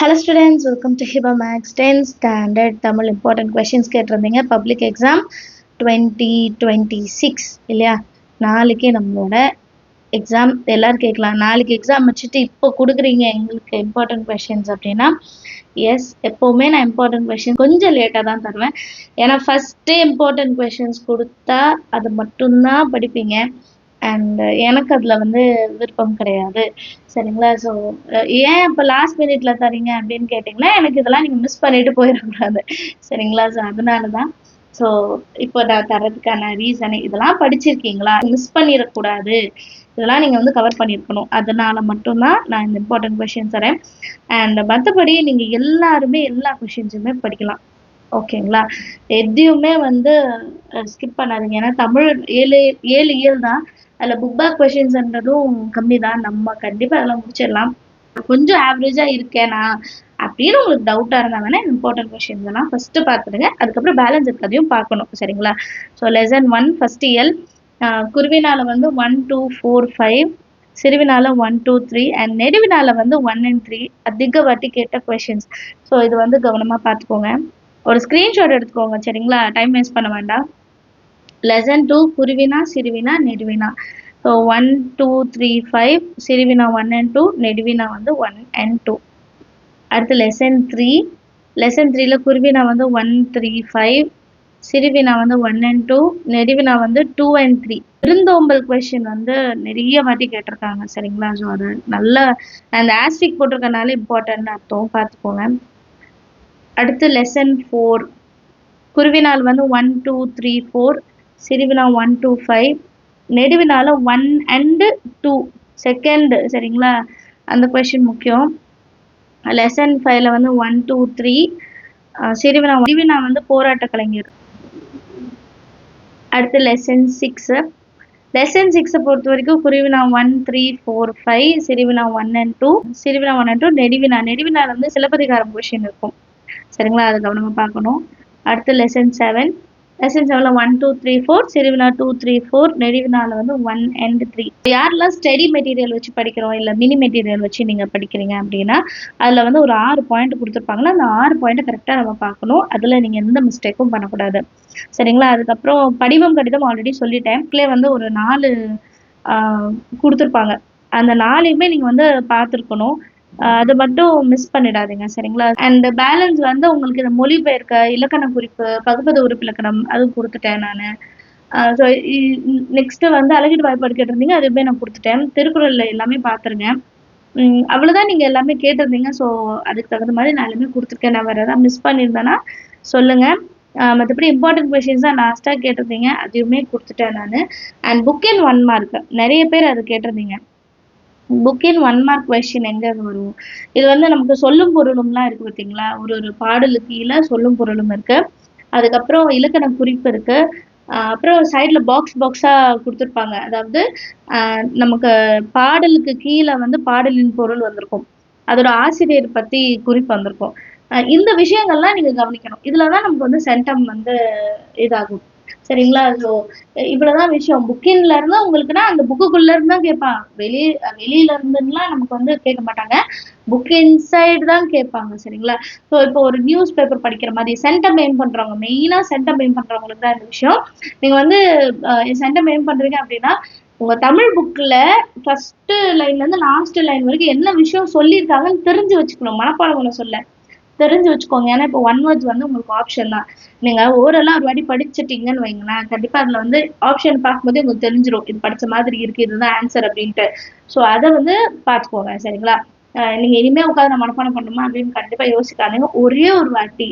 Hello students, welcome to Hiba Max 10th Standard Tamil important questions கேட்டிருந்தீங்க public exam 2026 இல்லையா. நாளைக்கு நம்மளோட exam எல்லாரும் கேட்கலாம். நாளைக்கு எக்ஸாம் வச்சுட்டு இப்போ கொடுக்குறீங்க எங்களுக்கு இம்பார்ட்டன்ட் கொஷின்ஸ் அப்படின்னா எஸ், எப்போவுமே நான் இம்பார்ட்டன்ட் கொஷின் கொஞ்சம் லேட்டாக தான் தருவேன். ஏன்னா ஃபஸ்ட்டே இம்பார்ட்டன்ட் கொஷின்ஸ் கொடுத்தா அது மட்டும்தான் படிப்பீங்க. அண்ட் எனக்கு அதில் விருப்பம் கிடையாது, சரிங்களா. ஸோ ஏன் இப்போ லாஸ்ட் மினிட்ல தரீங்க அப்படின்னு கேட்டிங்கன்னா, எனக்கு இதெல்லாம் நீங்கள் மிஸ் பண்ணிட்டு போயிடக்கூடாது, சரிங்களா. ஸோ அதனால தான். ஸோ இப்போ நான் தரதுக்கான ரீசனே இதெல்லாம் படிச்சிருக்கீங்களா, மிஸ் பண்ணிடக்கூடாது, இதெல்லாம் நீங்கள் கவர் பண்ணியிருக்கணும், அதனால மட்டும்தான் நான் இந்த இம்பார்ட்டன்ட் கொஷின்ஸ் தரேன். அண்ட் மற்றபடி நீங்கள் எல்லாருமே எல்லா கொஷின்ஸுமே படிக்கலாம், ஓகேங்களா. எதையுமே ஸ்கிப் பண்ணாதீங்க. ஏன்னா தமிழ் ஏழு இயல் தான், அதில் புக் பேக் கொஷின்ஸ்ன்றதும் கம்மி தான். நம்ம கண்டிப்பாக அதெல்லாம் முடிச்சிடலாம். கொஞ்சம் ஆவரேஜாக இருக்கேனா அப்படின்னு உங்களுக்கு டவுட்டாக இருந்தால் வேணால் இம்பார்ட்டன்ட் கொஷின்ஸ் எல்லாம் ஃபஸ்ட்டு பார்த்துடுங்க. அதுக்கப்புறம் பேலன்ஸ் இருக்கிறதையும் பார்க்கணும், சரிங்களா. ஸோ லெசன் 1 ஃபஸ்ட் இயல் குருவினால 1, 2, 4, 5, சிறுவினால 1, 2, 3 அண்ட் நெடுவினால 1 and 3 அதிக வாட்டி கேட்ட கொஷின்ஸ். ஸோ இது கவனமாக பார்த்துக்கோங்க. ஒரு ஸ்க்ரீன்ஷாட் எடுத்துக்கோங்க, சரிங்களா. டைம் வேஸ்ட் பண்ண வேண்டாம். லெசன் 2 குருவினா சிறுவினா நெடுவினா. ஸோ 1, 2, 3, 5 சிறுவினா 1 and 2, நெடுவினா 1 and 2. அடுத்து லெசன் 3ல குருவினா 1, 3, 5 சிறுவினா 1 and 2, நெடுவினா 2 and 3. விருந்தோம்பல் கொஸ்டின் நிறைய வாட்டி கேட்டிருக்காங்க, சரிங்களா. ஸோ அது நல்ல அந்த ஆஸ்டிக் போட்டிருக்கனால இம்பார்ட்டன்ட் அர்த்தம் பார்த்துக்கோங்க. அடுத்து லெசன் 4 குருவினால் 1, 2, 3, 4 சிறுவினா 1, 2, 5 நெடுவினால 1 and 2 செகண்ட், சரிங்களா. அந்த கொஸ்டின் முக்கியம். லெசன் 5ல 1, 2, 3 சிறுவினா போராட்ட கலைஞர். அடுத்து லெசன் 6 பொறுத்த வரைக்கும் குருவினா 1, 3, 4, 5 சிறுவினா 1 and 2 நெடுவினா சிலப்பதிகாரம் கொஸ்டின் இருக்கும், சரிங்களா. அது கவனமாக பார்க்கணும். அடுத்து லெசன் 7ல 1, 2, 3, 4 சிறுவினா 2, 3, 4 நெடுவினால 1 and 3. யாரெல்லாம் ஸ்டடி மெட்டீரியல் வச்சு படிக்கிறோம் இல்லை மினி மெட்டீரியல் வச்சு நீங்கள் படிக்கிறீங்க அப்படின்னா அதில் ஒரு 6 பாயிண்ட் கொடுத்துருப்பாங்களா, அந்த 6 பாயிண்ட்டை கரெக்டாக நம்ம பார்க்கணும். அதில் நீங்கள் எந்த மிஸ்டேக்கும் பண்ணக்கூடாது, சரிங்களா. அதுக்கப்புறம் படிவம் கடிதம் ஆல்ரெடி சொல்லிட்டேன். ஒரு 4 கொடுத்துருப்பாங்க, அந்த 4யுமே நீங்கள் பார்த்துருக்கணும். அது மட்டும் மிஸ் பண்ணிடாதீங்க, சரிங்களா. அண்ட் பேலன்ஸ் உங்களுக்கு இந்த மொழிபெயர்க்க இலக்கண குறிப்பு பகுப்பத உறுப்பிலக்கணம் அதுவும் கொடுத்துட்டேன் நான். ஸோ நெக்ஸ்ட் அழகிடு வாய்ப்பாடு கேட்டிருந்தீங்க, அதுவுமே நான் கொடுத்துட்டேன். திருக்குறள்ல எல்லாமே பார்த்துருங்க. அவ்வளோதான், நீங்கள் எல்லாமே கேட்டிருந்தீங்க. ஸோ அதுக்கு தகுந்த மாதிரி நான் எல்லாமே கொடுத்துருக்கேன். நான் வேறு ஏதாவது மிஸ் பண்ணியிருந்தேன்னா சொல்லுங்கள். மற்றபடி இம்பார்ட்டன்ட் கொஷின்ஸ் தான் லாஸ்ட்டாக கேட்டிருந்தீங்க, அதையுமே கொடுத்துட்டேன் நான். அண்ட் புக் இன் 1 மார்க் நிறைய பேர் அது கேட்டிருந்தீங்க. புக் இன் 1 மார்க் கொஸ்டின் எங்கே வரும்? இது நமக்கு சொல்லும் பொருளும்லாம் இருக்குது பார்த்தீங்களா. ஒரு பாடலுக்கு கீழே சொல்லும் பொருளும் இருக்குது, அதுக்கப்புறம் இலக்கண குறிப்பு இருக்குது, அப்புறம் சைடில் பாக்ஸாக கொடுத்துருப்பாங்க. அதாவது நமக்கு பாடலுக்கு கீழே பாடலின் பொருள் வந்திருக்கும், அதோட ஆசிரியர் பற்றி குறிப்பு வந்திருக்கும். இந்த விஷயங்கள்லாம் நீங்கள் கவனிக்கணும். இதில் தான் நமக்கு சென்டம் இதாகும், சரிங்களா. ஸோ இவ்வளவுதான் விஷயம். புக்கின்ல இருந்தா உங்களுக்குன்னா அந்த புக்குக்குள்ள இருந்து தான் கேட்பாங்க, வெளியில இருந்துலாம் நமக்கு கேட்க மாட்டாங்க, புக் இன்சைடு தான் கேட்பாங்க, சரிங்களா. ஸோ இப்போ ஒரு நியூஸ் பேப்பர் படிக்கிற மாதிரி சென்டம் எய்ம் பண்றவங்க, மெயினா சென்டம் எய்ம் பண்றவங்களுக்கு தான் இந்த விஷயம். நீங்க சென்டம் எய்ம் பண்றீங்க அப்படின்னா உங்க தமிழ் புக்ல ஃபர்ஸ்ட் லைன்ல இருந்து லாஸ்ட் லைன் வரைக்கும் என்ன விஷயம் சொல்லியிருக்காங்கன்னு தெரிஞ்சு வச்சுக்கணும், மனப்பாடம் சொல்ல தெரிஞ்சு வச்சுக்கோங்க. ஏன்னா இப்போ 1 வேர்ட்ஸ் உங்களுக்கு ஆப்ஷன் தான். நீங்க ஓரளவு ஒரு வாட்டி படிச்சுட்டீங்கன்னு வைங்களேன், கண்டிப்பா அதுல ஆப்ஷன் பார்க்கும்போது உங்களுக்கு தெரிஞ்சிடும், இது படிச்ச மாதிரி இருக்கு, இதுதான் ஆன்சர் அப்படின்ட்டு. ஸோ அதை பார்த்துக்கோங்க, சரிங்களா. நீங்க இனிமே உட்காந்து நான் மனப்பாடம் பண்ணணுமா அப்படின்னு கண்டிப்பா யோசிக்காதீங்க. ஒரே ஒரு வாட்டி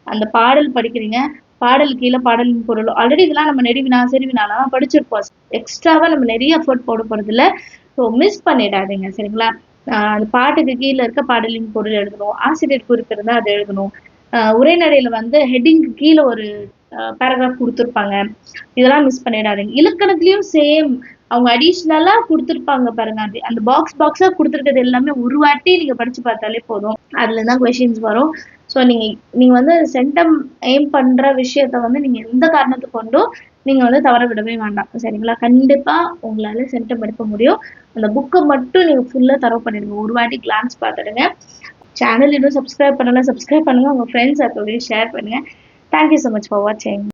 அந்த பாடல் படிக்கிறீங்க, பாடல் கீழே பாடலின் பொருள் ஆல்ரெடி இதெல்லாம் நம்ம நெடுவினா சிறுவினாலாம் படிச்சிருப்போம். எக்ஸ்ட்ராவா நம்ம நிறைய எஃபர்ட் போட போறது இல்லை. ஸோ மிஸ் பண்ணிடாதீங்க, சரிங்களா. அந்த பாட்டுக்கு கீழே இருக்க பாடலின் பொருள் எழுதணும், ஆசிரியர் குறிப்பு இருந்தால் அதை எழுதணும். உரைநடையில ஹெட்டிங்க்கு கீழே ஒரு பேராகிராஃப் கொடுத்துருப்பாங்க, இதெல்லாம் மிஸ் பண்ணிடாதீங்க. இலக்கணத்துலயும் சேம் அவங்க அடிஷ்னலா கொடுத்துருப்பாங்க பாருங்க, அது அந்த பாக்ஸா கொடுத்துருக்கிறது எல்லாமே ஒரு வாட்டி நீங்க படிச்சு பார்த்தாலே போதும், அதுல தான் கொஸ்டின்ஸ் வரும். ஸோ நீங்க சென்டம் எய்ம் பண்ற விஷயத்த நீங்க எந்த காரணத்தை கொண்டும் நீங்க தவற விடவே வேண்டாம், சரிங்களா. கண்டிப்பா உங்களால சென்டம் எடுக்க முடியும். அந்த புக்கை மட்டும் நீங்க ஃபுல்லா தரவு பண்ணிடுங்க, ஒரு வாட்டி கிளான்ஸ் பார்த்துடுங்க. சேனல் இன்னும் சப்ஸ்கிரைப் பண்ணலாம், சப்ஸ்கிரைப் பண்ணுங்க. உங்க ஃப்ரெண்ட்ஸ் சர்க்கிள்லையும் ஷேர் பண்ணுங்க. தேங்க்யூ ஸோ மச் ஃபார் வாட்சிங்.